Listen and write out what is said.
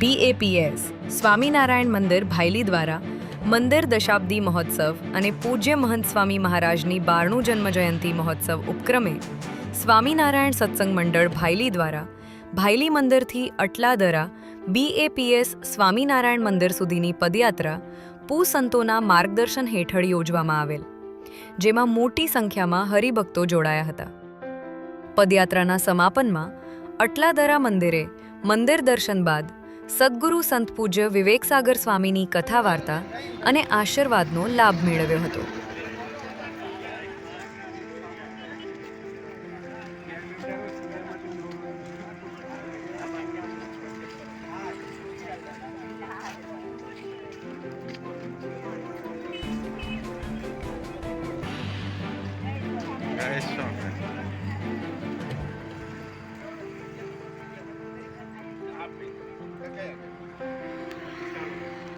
BAPS Swaminarayan મંદિર ભાયલી દ્વારા મંદિર દશાબ્દી મહોત્સવ અને પૂજ્ય મહંત સ્વામી મહારાજની 12મી જન્મજયંતિ મહોત્સવ ઉપક્રમે સ્વામિનારાયણ સત્સંગ મંડળ ભાયલી દ્વારા ભાયલી મંદિરથી અટલાદરા BAPS સ્વામિનારાયણ મંદિર સુધીની પદયાત્રા પૂસંતોના માર્ગદર્શન હેઠળ યોજવામાં આવેલ, જેમાં મોટી સંખ્યામાં હરિભક્તો જોડાયા હતા. પદયાત્રાના સમાપનમાં અટલાદરા મંદિરે મંદિર દર્શન બાદ સદ્ગુરુ સંત પૂજ્ય વિવેકસાગર સ્વામીની કથા વાર્તા અને આશીર્વાદનો લાભ મેળવ્યો હતો.